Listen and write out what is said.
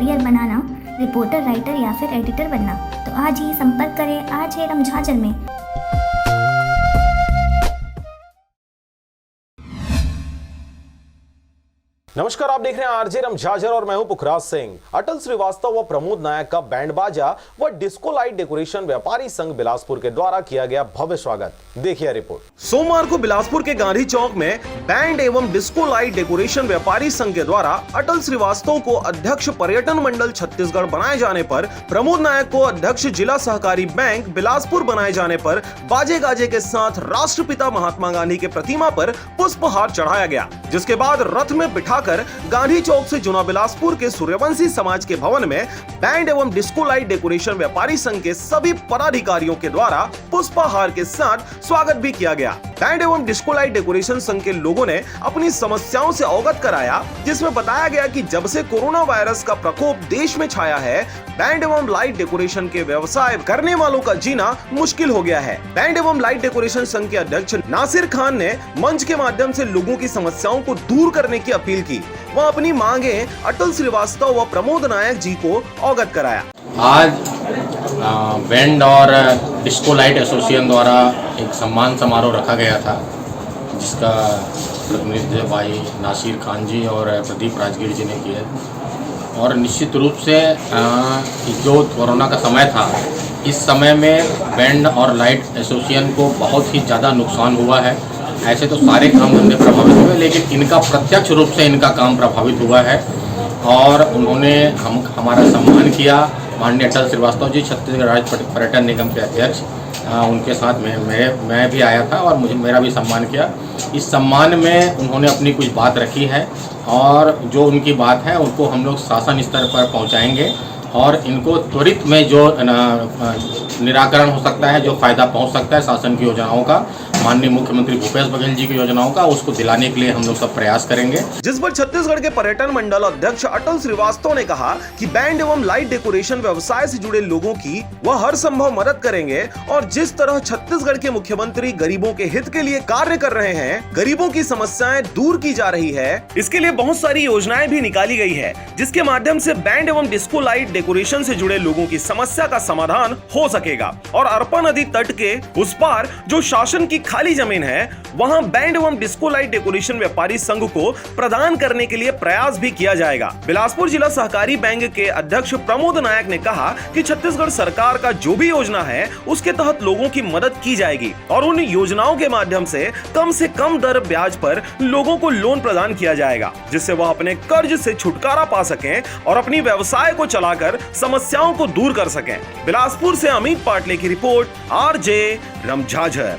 Career बनाना, reporter, writer या फिर editor बनना, तो आज ही संपर्क करें आरजे रमझाझर में। नमस्कार, आप देख रहे हैं आरजे रमझाझर और मैं हूं पुखराज सिंह। अटल श्रीवास्तव व प्रमोद नायक का बैंड बाजा व डिस्को लाइट डेकोरेशन व्यापारी संघ बिलासपुर के द्वारा किया गया भव्य स्वागत। देखिए रिपोर्ट। सोमवार को बिलासपुर के गांधी चौक में बैंड एवं डिस्को लाइट डेकोरेशन व्यापारी संघ के द्वारा अटल श्रीवास्तव को अध्यक्ष पर्यटन मंडल छत्तीसगढ़ बनाए जाने पर, प्रमोद नायक को अध्यक्ष जिला सहकारी बैंक बिलासपुर बनाए जाने पर बाजे गाजे के साथ राष्ट्रपिता महात्मा गांधी के प्रतिमा पर पुष्पहार चढ़ाया गया, जिसके बाद रथ में बिठा गांधी चौक से जुना बिलासपुर के सूर्यवंशी समाज के भवन में बैंड एवं डिस्को लाइट डेकोरेशन व्यापारी संघ के सभी पदाधिकारियों के द्वारा पुष्पहार के साथ स्वागत भी किया गया। बैंड एवं डिस्को लाइट डेकोरेशन संघ के लोगों ने अपनी समस्याओं से अवगत कराया, जिसमें बताया गया कि जब से कोरोना वायरस का प्रकोप देश में छाया है, बैंड एवं लाइट डेकोरेशन के व्यवसाय करने वालों का जीना मुश्किल हो गया है। बैंड एवं लाइट डेकोरेशन संघ के अध्यक्ष नासिर खान ने मंच के माध्यम से लोगों की समस्याओं को दूर करने की अपील की। वह अपनी मांगे अटल श्रीवास्तव व प्रमोद नायक जी को अवगत कराया। आज बैंड और डिस्को लाइट एसोसिएशन द्वारा एक सम्मान समारोह रखा गया था, जिसका प्रतिनिधित्व भाई नासिर खान जी और प्रदीप राजगीर जी ने किया। और निश्चित रूप से जो कोरोना का समय था, इस समय में बैंड और लाइट एसोसिएशन को बहुत ही ज़्यादा नुकसान हुआ है। ऐसे तो सारे काम धंधे प्रभावित हुए, लेकिन इनका प्रत्यक्ष रूप से इनका काम प्रभावित हुआ है। और उन्होंने हमारा सम्मान किया। माननीय अटल श्रीवास्तव जी छत्तीसगढ़ राज्य पर्यटन निगम के अध्यक्ष, उनके साथ मैं भी आया था और मेरा भी सम्मान किया। इस सम्मान में उन्होंने अपनी कुछ बात रखी है और जो उनकी बात है उनको हम लोग शासन स्तर पर पहुंचाएंगे और इनको त्वरित में जो निराकरण हो सकता है, जो फायदा पहुंच सकता है शासन की योजनाओं का, माननीय मुख्यमंत्री भूपेश बघेल जी की योजनाओं का, उसको दिलाने के लिए हम लोग सब प्रयास करेंगे। जिस पर छत्तीसगढ़ के पर्यटन मंडल अध्यक्ष अटल श्रीवास्तव ने कहा कि बैंड एवं लाइट डेकोरेशन व्यवसाय से जुड़े लोगों की वह हर संभव मदद करेंगे और जिस तरह छत्तीसगढ़ के मुख्यमंत्री गरीबों के हित के लिए कार्य कर रहे हैं, गरीबों की समस्याएं दूर की जा रही है, इसके लिए बहुत सारी योजनाएं भी निकाली गई है, जिसके माध्यम से बैंड एवं डिस्को लाइट डेकोरेशन से जुड़े लोगों की समस्या का समाधान हो सकेगा। और अरपा नदी तट के उस पार जो शासन की खाली जमीन है, वहां बैंड एवं डिस्को लाइट डेकोरेशन व्यापारी संघ को प्रदान करने के लिए प्रयास भी किया जाएगा। बिलासपुर जिला सहकारी बैंक के अध्यक्ष प्रमोद नायक ने कहा कि छत्तीसगढ़ सरकार का जो भी योजना है, उसके तहत लोगों की मदद की जाएगी और उन योजनाओं के माध्यम से कम दर ब्याज पर लोगों को लोन प्रदान किया जाएगा, जिससे वह अपने कर्ज से छुटकारा पा सकें और अपनी व्यवसाय को चलाकर समस्याओं को दूर कर सकें। बिलासपुर से अमित पाटले की रिपोर्ट, आरजे रमझाझर।